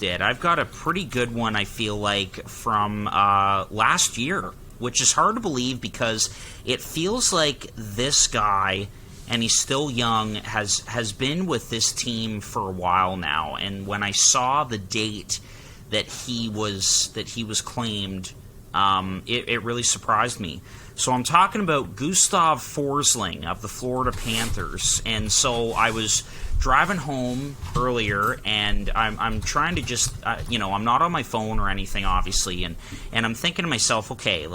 did. I've got a pretty good one, I feel like, from last year, which is hard to believe because it feels like this guy, and he's still young, has been with this team for a while now. And when I saw the date that he was claimed, it really surprised me. So I'm talking about Gustav Forsling of the Florida Panthers. And so I was driving home earlier, and I'm trying to just, I'm not on my phone or anything, obviously, and I'm thinking to myself, okay,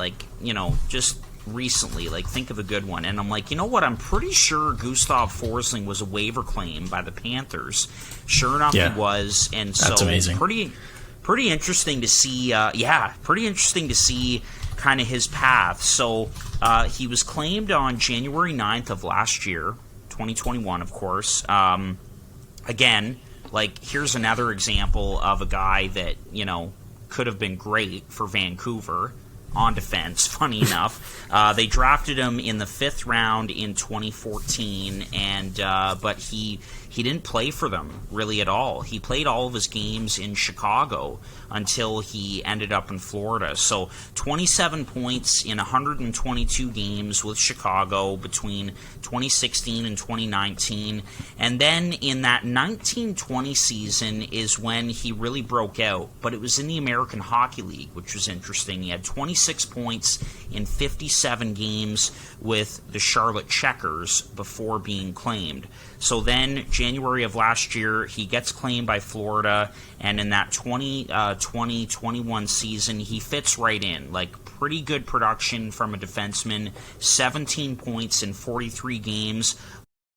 just recently, think of a good one. And I'm like, you know what, I'm pretty sure Gustav Forsling was a waiver claim by the Panthers. Sure enough, he was, and that's so amazing. Pretty interesting to see, pretty interesting to see kind of his path. So he was claimed on January 9th of last year, 2021, of course. Again, here's another example of a guy that, could have been great for Vancouver on defense, funny enough. They drafted him in the 5th round in 2014, but he didn't play for them really at all. He played all of his games in Chicago until he ended up in Florida. So 27 points in 122 games with Chicago between 2016 and 2019. And then in that 19-20 season is when he really broke out. But it was in the American Hockey League, which was interesting. He had 26 points in 57 games with the Charlotte Checkers before being claimed. So then, January of last year, he gets claimed by Florida, and in that 2020-21 season, he fits right in. Pretty good production from a defenseman, 17 points in 43 games.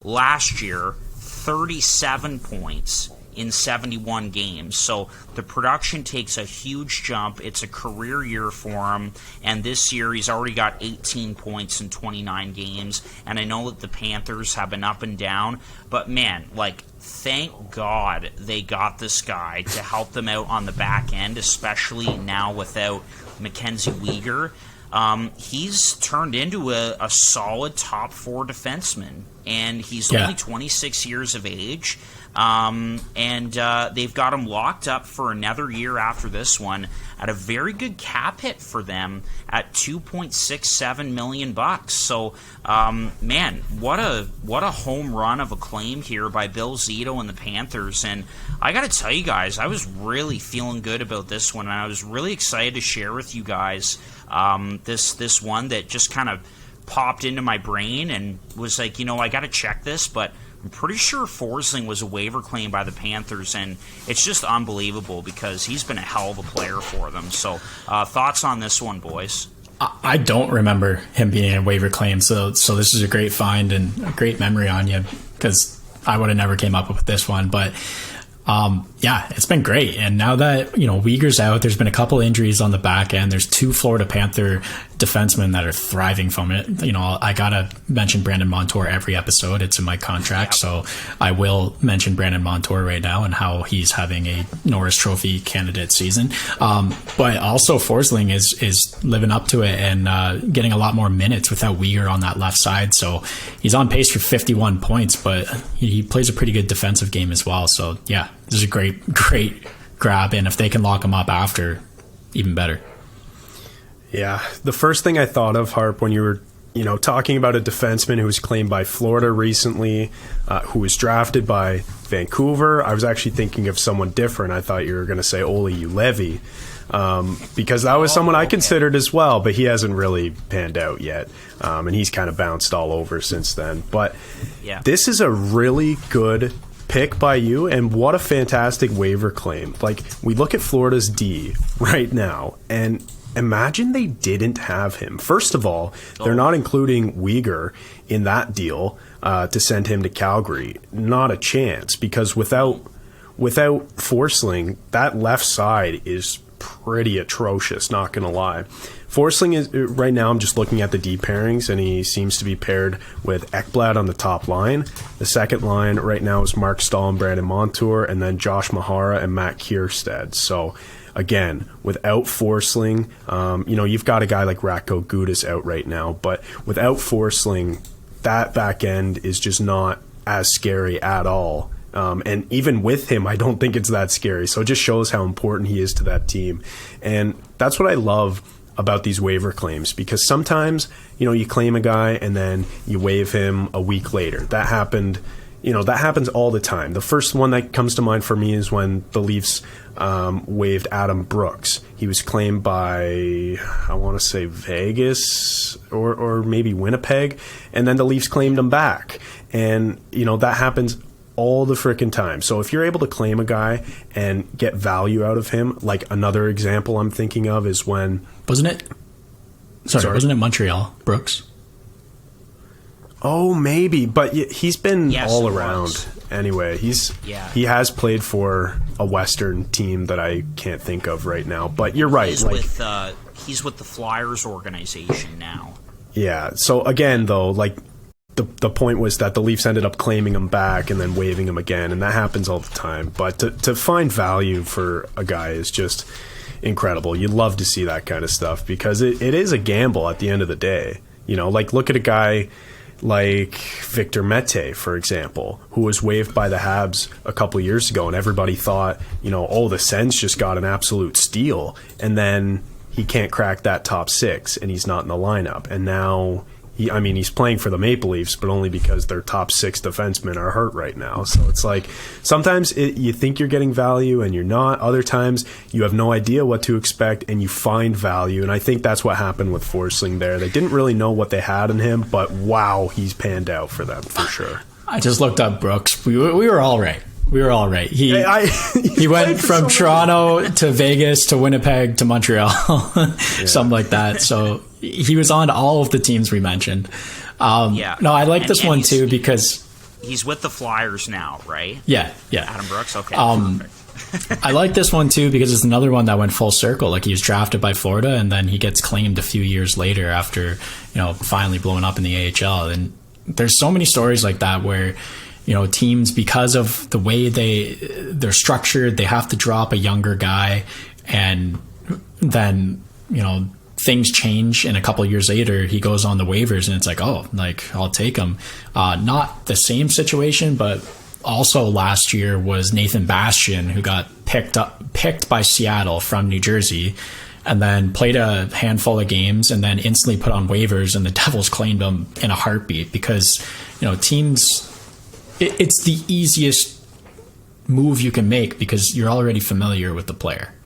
Last year, 37 points in 71 games. So the production takes a huge jump. It's a career year for him. And this year he's already got 18 points in 29 games. And I know that the Panthers have been up and down. But man, thank God they got this guy to help them out on the back end, especially now without Mackenzie Weegar. He's turned into a solid top 4 defenseman. And he's only 26 years of age. They've got him locked up for another year after this one at a very good cap hit for them at $2.67 million. So, man, what a home run of a claim here by Bill Zito and the Panthers. And I got to tell you guys, I was really feeling good about this one, and I was really excited to share with you guys this one that just kind of popped into my brain and was like, I got to check this, but I'm pretty sure Forsling was a waiver claim by the Panthers, and it's just unbelievable because he's been a hell of a player for them. So, thoughts on this one, boys? I don't remember him being a waiver claim, so this is a great find and a great memory on you, because I would have never came up with this one. But it's been great. And now that, Weegar's out, there's been a couple injuries on the back end. There's 2 Florida Panther defensemen that are thriving from it. I got to mention Brandon Montour every episode. It's in my contract. Yep. So I will mention Brandon Montour right now and how he's having a Norris Trophy candidate season. But also Forsling is living up to it and getting a lot more minutes without Weegar on that left side. So he's on pace for 51 points, but he plays a pretty good defensive game as well. So yeah, this is a great grab, and if they can lock him up after, even better. Yeah, the first thing I thought of, Harp, when you were talking about a defenseman who was claimed by Florida recently, who was drafted by Vancouver, I was actually thinking of someone different. I thought you were going to say Ole Ulevi, because that was someone I considered as well, but he hasn't really panned out yet, and he's kind of bounced all over since then. But this is a really good pick by you, and what a fantastic waiver claim. We look at Florida's D right now, and imagine they didn't have him. First of all, they're not including Weegar in that deal to send him to Calgary. Not a chance, because without Forsling, that left side is pretty atrocious, not gonna lie. Forsling is right now, I'm just looking at the D pairings, and he seems to be paired with Ekblad on the top line. The second line right now is Mark Stahl and Brandon Montour, and then Josh Mahara and Matt Kierstead. So again, without Forsling, you've got a guy like Ratko Gudas out right now, but without Forsling, that back end is just not as scary at all And even with him, I don't think it's that scary. So it just shows how important he is to that team. And that's what I love about these waiver claims, because sometimes, you claim a guy and then you waive him a week later. That happens all the time. The first one that comes to mind for me is when the Leafs waived Adam Brooks. He was claimed by, I want to say Vegas or maybe Winnipeg, and then the Leafs claimed him back. And, that happens all the frickin' time. So if you're able to claim a guy and get value out of him, like another example I'm thinking of is when... Wasn't it Montreal, Brooks? Oh, maybe, but he's been all it around. Was. Anyway, he has played for a Western team that I can't think of right now. But you're right. He's with the Flyers organization now. Yeah. So again, though, the point was that the Leafs ended up claiming him back and then waiving him again, and that happens all the time. But to find value for a guy is just incredible. You love to see that kind of stuff because it is a gamble at the end of the day. Look at a guy like Victor Mete, for example, who was waived by the Habs a couple years ago, and everybody thought, the Sens just got an absolute steal, and then he can't crack that top six, and he's not in the lineup. And now he's playing for the Maple Leafs, but only because their top six defensemen are hurt right now. So it's like sometimes you think you're getting value and you're not. Other times you have no idea what to expect and you find value. And I think that's what happened with Forsling there. They didn't really know what they had in him, but wow, he's panned out for them for sure. I just looked up Brooks. We were all right. He went from Toronto to Vegas to Winnipeg to Montreal, something like that. So he was on all of the teams we mentioned. No, I like this one too because he's with the Flyers now, right? Yeah. Adam Brooks. Okay. Perfect. I like this one too because it's another one that went full circle. Like he was drafted by Florida and then he gets claimed a few years later after finally blowing up in the AHL. And there's so many stories like that where teams, because of the way they're structured, they have to drop a younger guy, and then things change, and a couple of years later he goes on the waivers, and it's like, I'll take him. Not the same situation, but also last year was Nathan Bastian, who got picked by Seattle from New Jersey, and then played a handful of games, and then instantly put on waivers, and the Devils claimed him in a heartbeat because teams. It's the easiest move you can make because you're already familiar with the player.